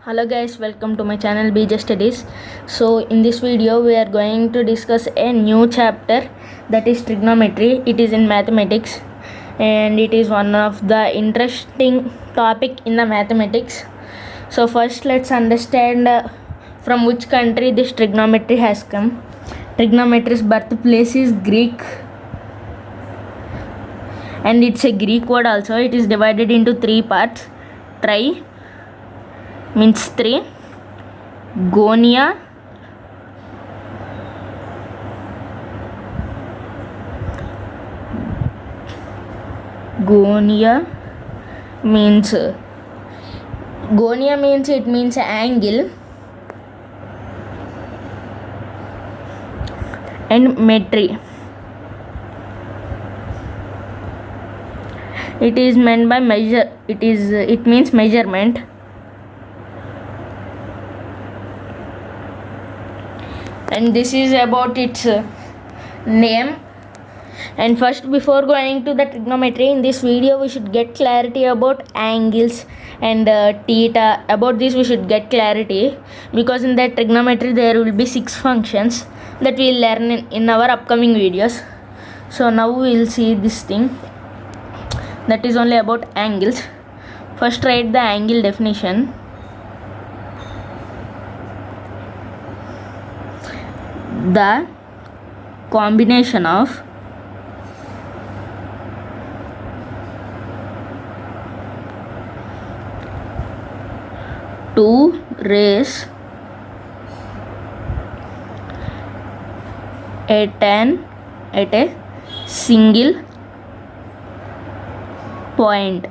Hello guys, welcome to my channel BJ Studies. So in this video we are going to discuss a new chapter, that is trigonometry. It is in mathematics and it is one of the interesting topic in the mathematics. So first let's understand from which country this trigonometry has come. Trigonometry's birthplace is Greek and it's a Greek word also. It is divided into three parts. Tri means 3, gonia means it means angle, and metry, it is meant by measure, it means measurement. And this is about its name. And first, before going to the trigonometry, in this video we should get clarity about angles and theta. About this we should get clarity, because in that trigonometry there will be 6 functions that we will learn in our upcoming videos. So now we will see this thing that is only about angles. First write the angle definition. The combination of two rays at a single point.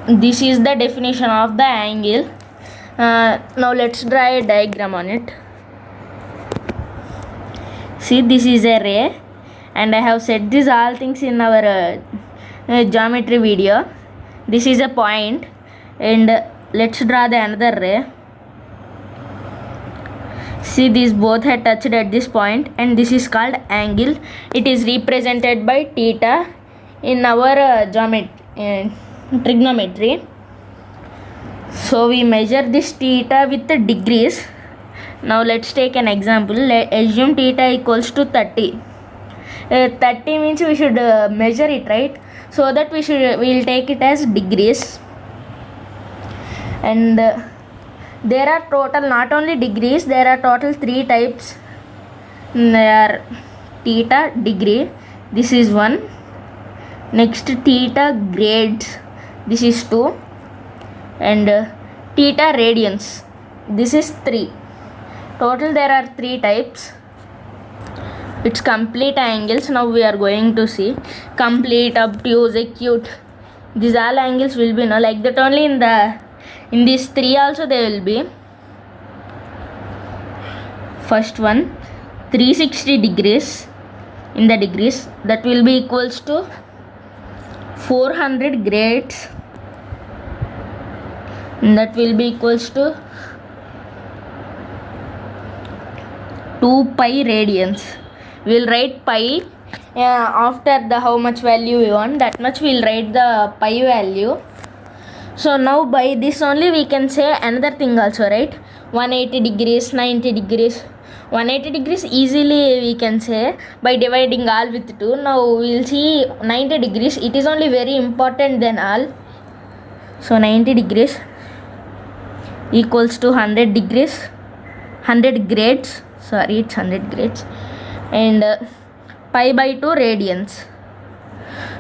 This is the definition of the angle. Now let's draw a diagram on it. See, this is a ray and I have said these all things in our geometry video. This is a point and let's draw the another ray. See, these both are touched at this point and this is called angle. It is represented by theta in our trigonometry. So we measure this theta with the degrees. Now let's take an example. Assume theta equals to 30. 30 means we should measure it, right? So that we will take it as degrees. And there are total, not only degrees, there are total 3 types. There are theta degree, this is 1. Next, theta grades, this is 2. And theta radians, this is 3. Total there are 3 types. It's complete angles. Now we are going to see complete, obtuse, acute. These all angles will be like that only. In these 3 also they will be. First one, 360 degrees in the degrees, that will be equals to 400 grades. That will be equals to 2 pi radians. We will write pi after the how much value we want, that much we will write the pi value. So now by this only we can say another thing also, right? 180 degrees, 90 degrees. 180 degrees easily we can say by dividing all with 2. Now we will see 90 degrees. It is only very important than all. So 90 degrees equals to 100 degrees, 100 grades, sorry, it's 100 grades, and pi by 2 radians.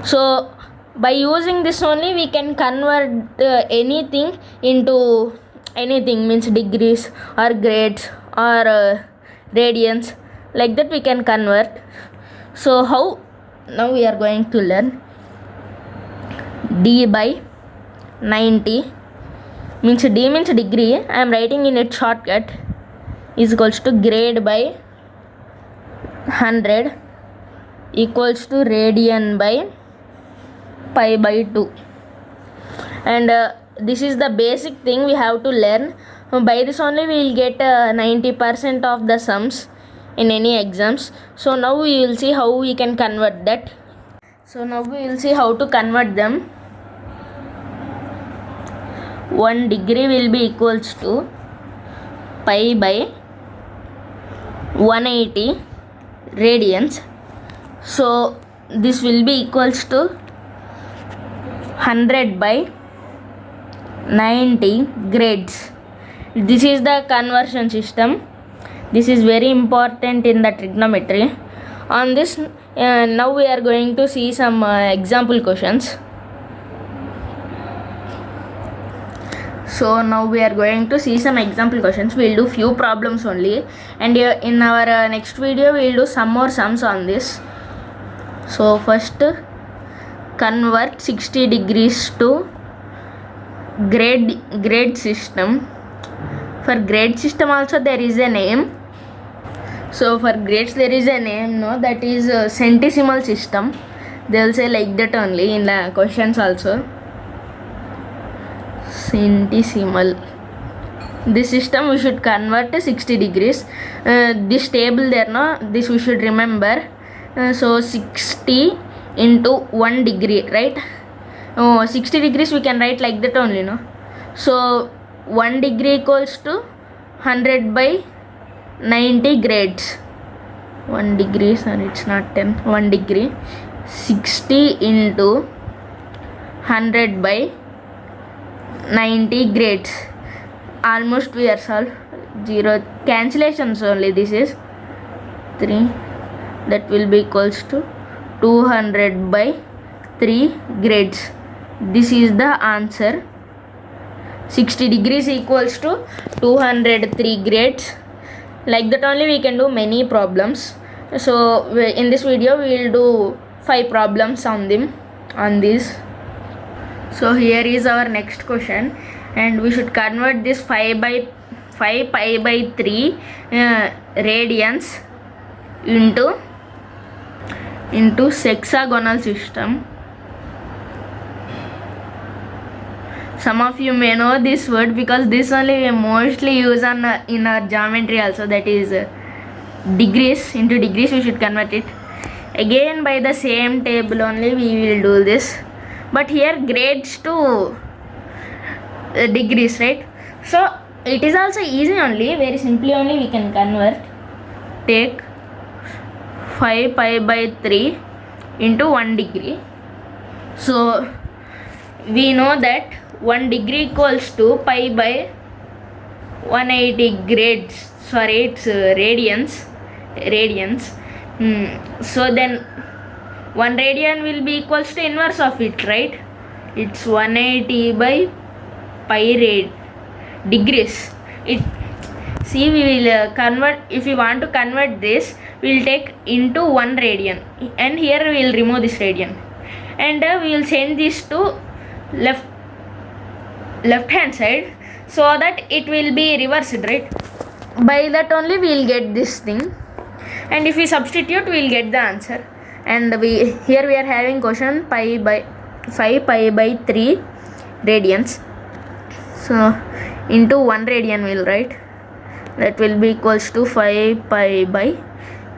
So by using this only we can convert anything into anything, means degrees or grades or radians, like that we can convert. So how? Now we are going to learn. D by 90 means D means degree, I am writing in its shortcut, is equals to grade by 100 equals to radian by pi by 2. And this is the basic thing we have to learn. By this only we will get 90% of the sums in any exams. So now we will see how we can convert that. So now we will see how to convert them. 1 degree will be equals to pi by 180 radians. So this will be equals to 100 by 90 grades. This is the conversion system. This is very important in the trigonometry. On this now we are going to see some example questions. So now we are going to see some example questions. We'll do few problems only, and in our next video we'll do some more sums on this. So first, convert 60 degrees to grade system. For grade system also there is a name. So for grades there is a name, no, that is centesimal system. They will say like that only in the questions also. Centesimal. This system we should convert to 60 degrees. This table there, no, this we should remember. So 60 into 1 degree, right? 60 degrees we can write like that only, no? So 1 degree equals to 100 by 90 grades. 1 degree, sorry, it's not 10. 1 degree. 60 into 100 by 90 grades. Almost we are solved. 0 cancellations only. This is 3. That will be equals to 200 by 3 grades. This is the answer. 60 degrees equals to 203 grades. Like that only we can do many problems. So in this video we will do 5 problems on this. So here is our next question, and we should convert this 5 pi by 3 radians into hexagonal system. Some of you may know this word because this only we mostly use on in our geometry also, that is degrees. Into degrees we should convert it. Again by the same table only we will do this, but here grades to degrees, right? So it is also easy only, very simply only we can convert. Take 5 pi by 3 into 1 degree. So we know that 1 degree equals to pi by 180 grades. Sorry, it's radians. So then 1 radian will be equals to inverse of it, right? It's 180 by pi degrees. See, we will convert. If we want to convert this, we will take into 1 radian, and here we will remove this radian, and we will change this to left hand side, so that it will be reversed, right? By that only we will get this thing, and if we substitute we will get the answer. And here we are having question 5 pi by 3 radians. So into 1 radian we will write. That will be equals to 5 pi by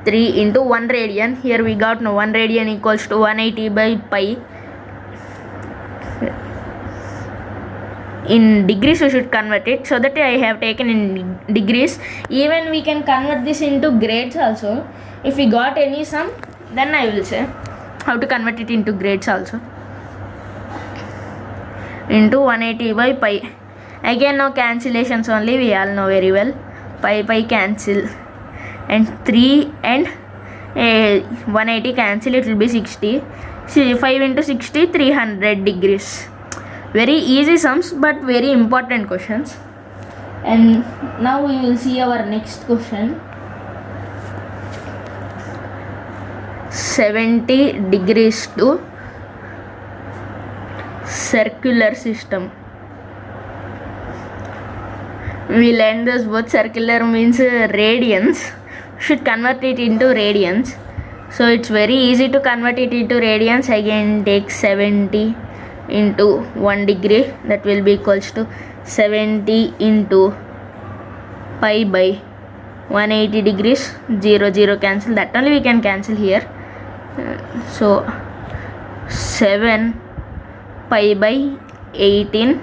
3 into 1 radian. Here we got now 1 radian equals to 180 by pi. In degrees we should convert it, so that I have taken in degrees. Even we can convert this into grades also. If we got any sum, then I will say how to convert it into grades also. Into 180 by pi. Again no cancellations only, we all know very well. Pi cancel, and 3 and 180 cancel, it will be 60. See, 5 into 60, 300 degrees. Very easy sums but very important questions. And now we will see our next question. 70 degrees to circular system. We learned this word circular means radians. Should convert it into radians. So it's very easy to convert it into radians. Again take 70 into 1 degree, that will be equals to 70 into pi by 180 degrees. 0 cancel, that only we can cancel here. So 7 pi by 18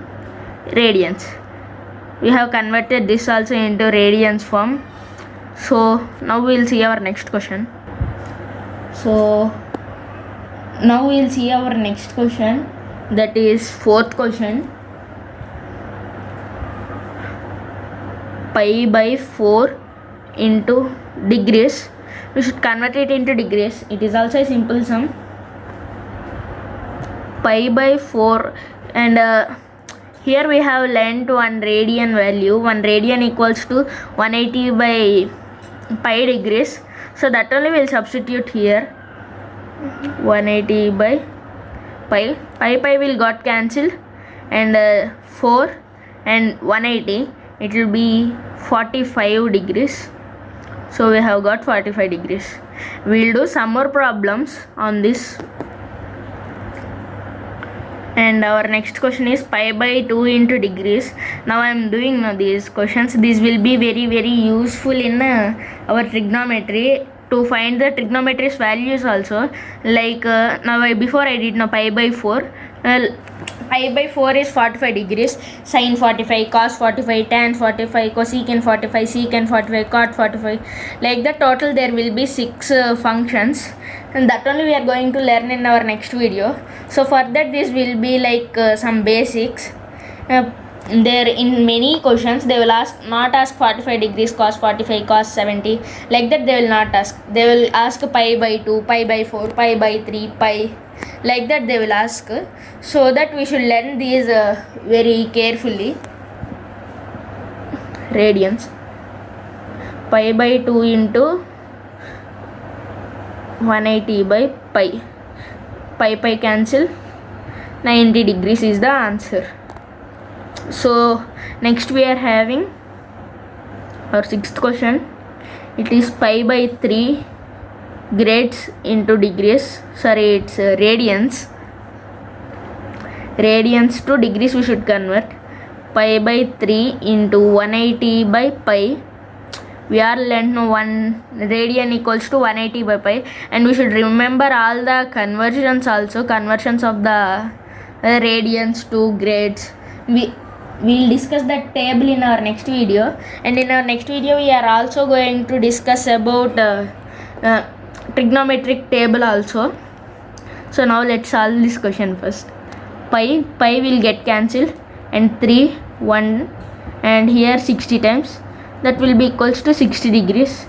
radians. We have converted this also into radians form. So now we will see our next question. So now we will see our next question, that is fourth question. Pi by 4 into degrees. We should convert it into degrees. It is also a simple sum. Pi by 4, and here we have learnt 1 radian value. 1 radian equals to 180 by pi degrees. So that only will substitute here. 180 by pi. Pi will got cancelled, and 4 and 180, it will be 45 degrees. So we have got 45 degrees. We'll do some more problems on this. And our next question is pi by 2 into degrees. Now I am doing these questions. These will be very useful in our trigonometry, to find the trigonometry's values also. Like now before I did pi by 4. Pi by 4 is 45 degrees. Sin 45, cos 45, tan 45, cosecant 45, secant 45, cot 45. Like the total there will be 6 functions, and that only we are going to learn in our next video. So for that, this will be like some basics. There in many questions they will not ask 45 degrees, cos 45, cos 70, like that they will not ask. They will ask pi by 2, pi by 4, pi by 3, pi, like that they will ask. So that we should learn these very carefully. Radians. Pi by 2 into 180 by pi. Pi cancel. 90 degrees is the answer. So next we are having our sixth question. It is pi by 3 grades into degrees. Sorry, it's radians. Radians to degrees we should convert. Pi by 3 into 180 by pi. We are learned 1 radian equals to 180 by pi, and we should remember all the conversions also, conversions of the radians to grades. We'll discuss that table in our next video, and in our next video we are also going to discuss about trigonometric table also. So now let's solve this question first. Pi will get cancelled, and 3 1, and here 60 times, that will be equals to 60 degrees,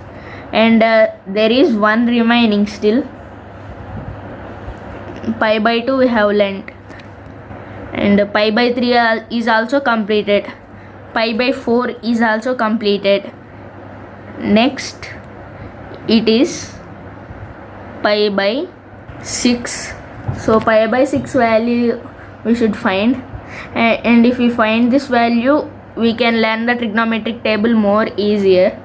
and there is 1 remaining still. Pi by 2 we have learnt, and pi by 3 is also completed. Pi by 4 is also completed. Next it is pi by 6. So pi by 6 value we should find, and if we find this value, we can learn the trigonometric table more easier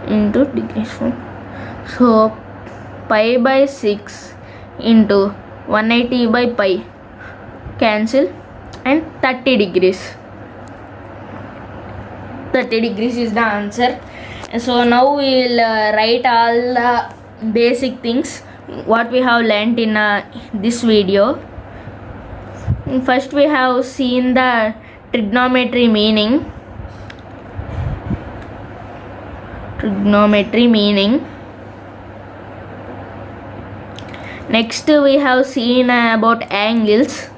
into degrees form. So pi by 6 into 180 by pi, cancel, and 30 degrees. 30 degrees is the answer. So now we will write all the basic things what we have learnt in this video. First we have seen the trigonometry meaning. Next we have seen about angles.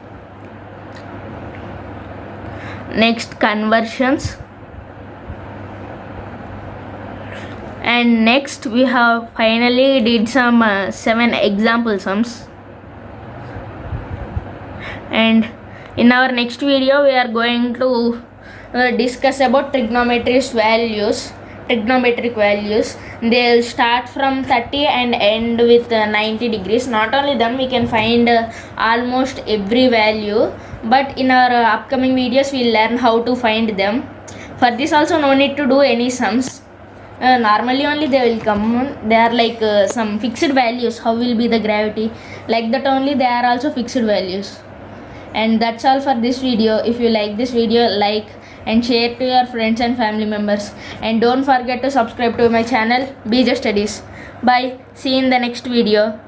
Next conversions, and next we have finally did some 7 example sums. And in our next video we are going to discuss about trigonometric values. They will start from 30 and end with 90 degrees. Not only them, we can find almost every value, but in our upcoming videos we'll learn how to find them. For this also no need to do any sums. Normally only they will come. They are like some fixed values. How will be the gravity, like that only they are also fixed values. And that's all for this video. If you like this video, like and share to your friends and family members, and don't forget to subscribe to my channel BJ Studies. Bye, see you in the next video.